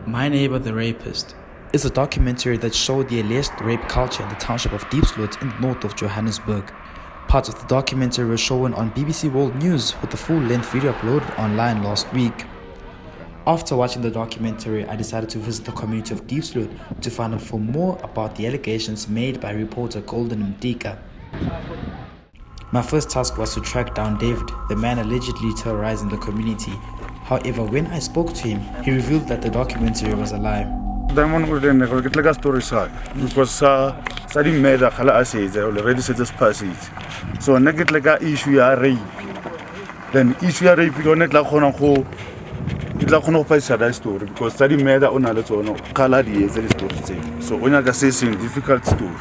My Neighbour, the Rapist is a documentary that showed the alleged rape culture in the township of Suid-Afrika in the north of Johannesburg. Parts of the documentary were shown on BBC World News with the full-length video uploaded online last week. After watching the documentary, I decided to visit the community of Suid-Afrika to find out for more about the allegations made by reporter Golden Mdika. My first task was to track down David, the man allegedly terrorizing the community. However, when I spoke to him, he revealed that the documentary was a lie. Diamond would then get like a story side because studying made a hala assay already said this passage. So I get like a issue rape. Then issue rape you don't like ho it's like no place that story because study made a on a lot of color the story. So when I say difficult story.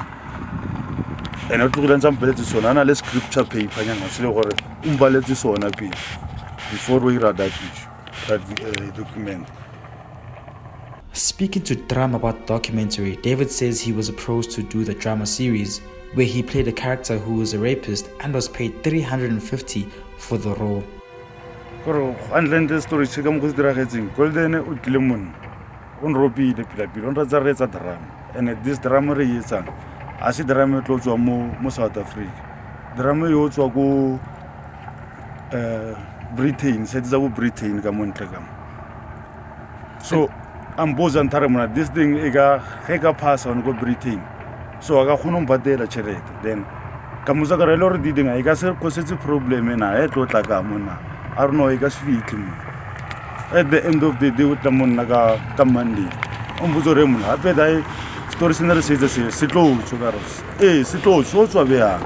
And I took some pellets on an scripture paper and before we read that document. Speaking to Drama about the documentary, David says he was approached to do the drama series where he played a character who was a rapist and was paid $350 for the role. And the story Golden Utlemon on Robi the Pilapil on Razareza drama. And this drama is I see drama close to South Africa. Drama also go Britain, said Britain, so I'm both on Taramana. This thing ega pass on go Britain. So I got Honum Badela Cheret. Then Kamuzaga Lord did I got a considerable problem and I had like a mona. I don't know, I got sweet to me. At the end of the day with the Monaga Kamandi. Ombuzoremuna. I bet I stories in the says Sitlo Sugaros. Sitlo, so we are.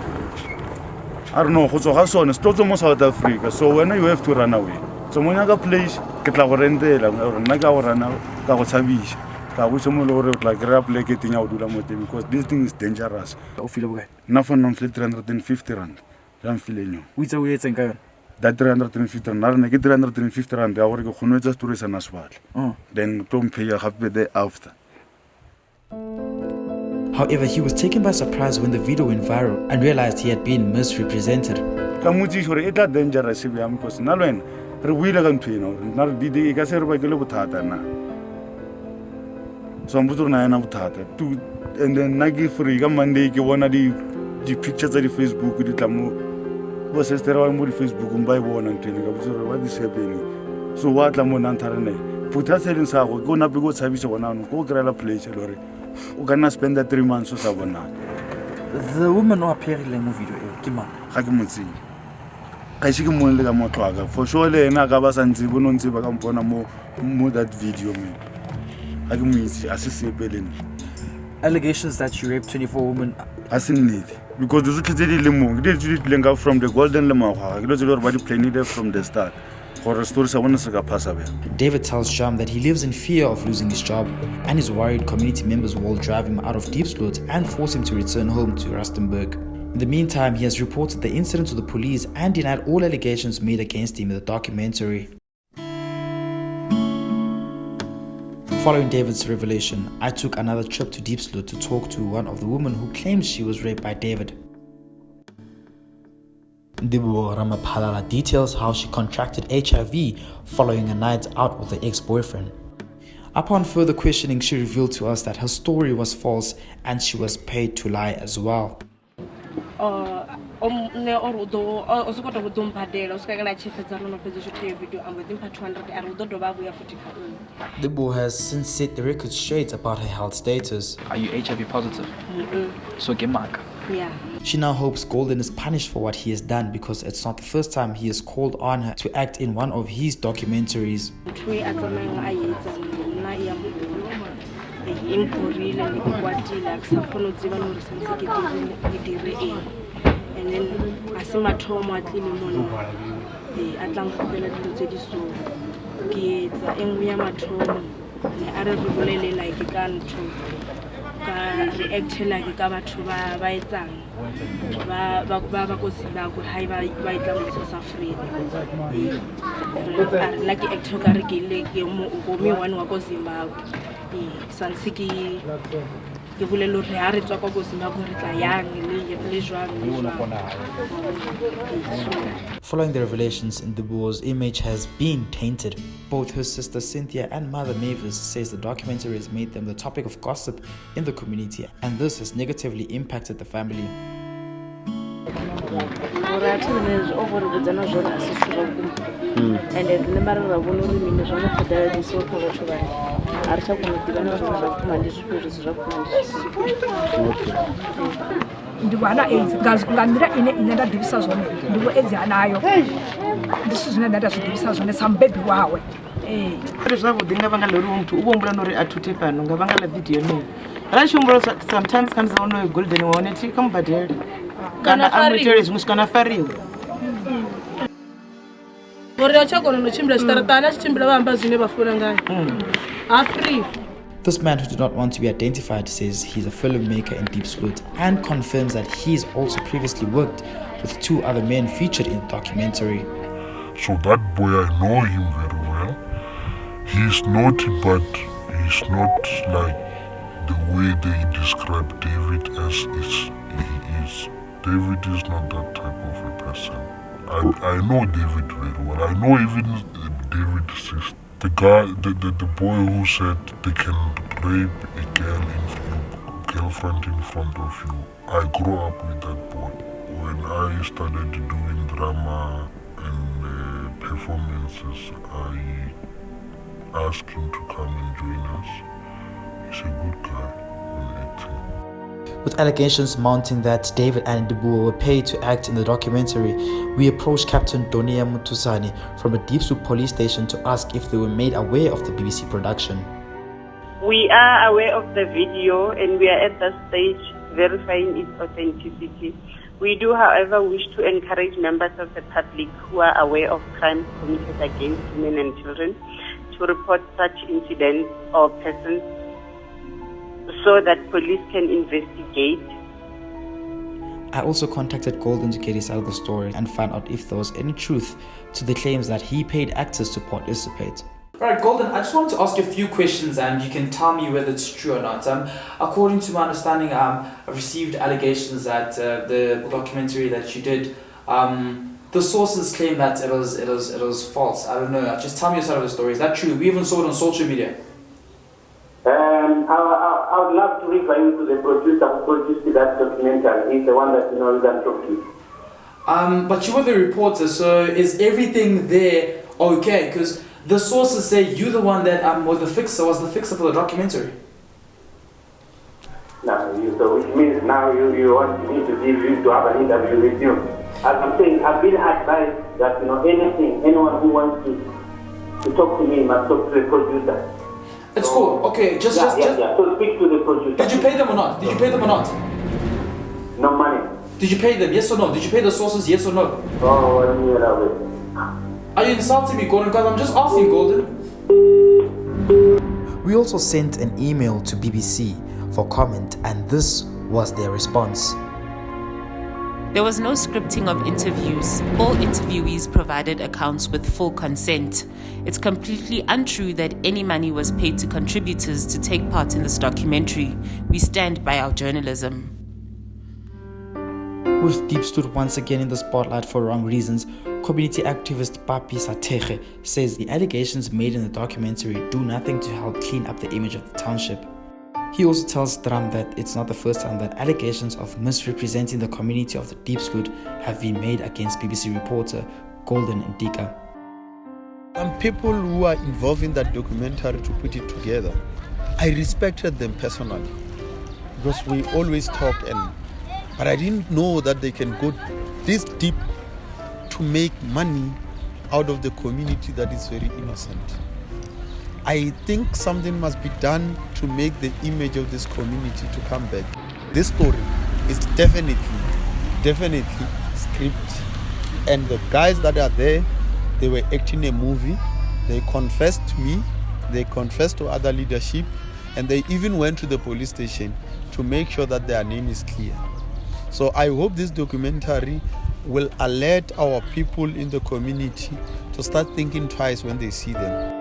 I don't know, so has on Stotomos South Africa. So when you have to run away. So when I got place, get la rende, Naga or run out, Kawasavish. I wish someone like rap like getting out because this thing is dangerous. Nothing on 350 rand. I'm feeling you. Which are we saying? That 350 rand, I get 350 rand, I will go to just tourist and as well. Then don't pay a half the day after. However, he was taken by surprise when the video went viral and realized he had been misrepresented. Kamuji for it dangerous because Nalwen, Rewilla and Pino, not did the Gasser by Galubutata. So I'm putting an outata and then Nagi for Monday, one of the pictures of the Facebook with the Tamu was a sterile Facebook and buy one and training. What is happening? So what Lamon Antarane? Put us in Sao, go up go service one, go grab a place. We cannot spend that 3 months or so. The woman who appeared in the movie, Hakimuzi. I see him like a motor. For sure, I Nagabas and Zibunon Zibacampona more that video. Hakimuzi, assistant Berlin. Allegations that you raped 24 women. As in need. Because the Zuki Limo, did you link out from the Golden Limo? I don't know what you played from the start. David tells Sham that he lives in fear of losing his job and is worried community members will drive him out of Suid-Afrika and force him to return home to Rustenburg. In the meantime, he has reported the incident to the police and denied all allegations made against him in the documentary. Following David's revelation, I took another trip to Suid-Afrika to talk to one of the women who claims she was raped by David. Neighbour details how she contracted HIV following a night out with her ex-boyfriend. Upon further questioning, she revealed to us that her story was false and she was paid to lie as well. Neighbour has since set the record straight about her health status. Are you HIV positive? So get mark. Yeah. She now hopes Golden is punished for what he has done because it's not the first time he has called on her to act in one of his documentaries. And then I see my trauma at Limon. I don't know to do so. Kids, and we are my trauma. I don't really like a gun to react like a gaba to buy them. Baba goes back with high by them afraid. Like a Tokariki, like me one was in Zimbabwe. Sansiki. ke bolele hore ha re tswa kwa go Zimbabwe re tla yang le jwang. Following the revelations, Neighbour's image has been tainted. Both her sister Cynthia and mother Mavis says the documentary has made them the topic of gossip in the community, and this has negatively impacted the family. Ndibona ngazikulandira ine ndadibisa zone ndibo ezianayo ndisizine ndadazidibisa zone sambebi wawe zvavudi ngavanga lori mntu ubombula nori atute pano ngavanga la video ne rashumbura sometimes kanza ono golden waone ti kamubadheri kana amutere zvimwe kana fariwa Ori achagona nochimbira staratana chimbira vamba zvine vafuna ngai afri. This man, who did not want to be identified, says he's a filmmaker in Suid-Afrika and confirms that he's also previously worked with 2 other men featured in the documentary. So that boy, I know him very well. He's naughty, but he's not like the way they describe David as he is. David is not that type of a person. I know David very well. I know even David's sister. The guy, the boy who said they can rape a girl girlfriend in front of you. I grew up with that boy. When I started doing drama and performances, I asked him to come and join us. He's a good guy on 18. With allegations mounting that David and Neighbour were paid to act in the documentary, we approached Captain Donia Mutusani from the Suid-Afrika police station to ask if they were made aware of the BBC production. We are aware of the video and we are at that stage verifying its authenticity. We do, however, wish to encourage members of the public who are aware of crimes committed against women and children to report such incidents or persons so that police can investigate. I also contacted Golden to get his side of the story and find out if there was any truth to the claims that he paid actors to participate. Alright, Golden, I just wanted to ask you a few questions and you can tell me whether it's true or not. According to my understanding, I've received allegations that the documentary that you did, the sources claim that it was false. I don't know. Just tell me your side of the story. Is that true? We even saw it on social media. I would love to refer you to the producer who produced that documentary. He's the one that you can talk to. But you were the reporter, so is everything there okay? Because the sources say you're the one that was the fixer for the documentary. Now, so which means now you want me to give you to have an interview with you. As I'm saying, I've been advised that anyone who wants to talk to me must talk to the producer. It's cool. Okay, just. So speak to the producer. Did you pay them or not? No money. Did you pay them? Yes or no? Did you pay the sources? Yes or no? Oh, what do you mean away? Are you insulting me, Golden? Because I'm just asking, Golden. We also sent an email to BBC for comment, and this was their response. There was no scripting of interviews. All interviewees provided accounts with full consent. It's completely untrue that any money was paid to contributors to take part in this documentary. We stand by our journalism. With Suid-Afrika once again in the spotlight for wrong reasons, community activist Papi Sateghe says the allegations made in the documentary do nothing to help clean up the image of the township. He also tells Dram that it's not the first time that allegations of misrepresenting the community of the Suid-Afrika have been made against BBC reporter Golden Ndika. Some people who are involved in that documentary to put it together, I respected them personally because we always talk, but I didn't know that they can go this deep to make money out of the community that is very innocent. I think something must be done to make the image of this community to come back. This story is definitely scripted, and the guys that are there, they were acting a movie. They confessed to me, they confessed to other leadership, and they even went to the police station to make sure that their name is clear. So I hope this documentary will alert our people in the community to start thinking twice when they see them.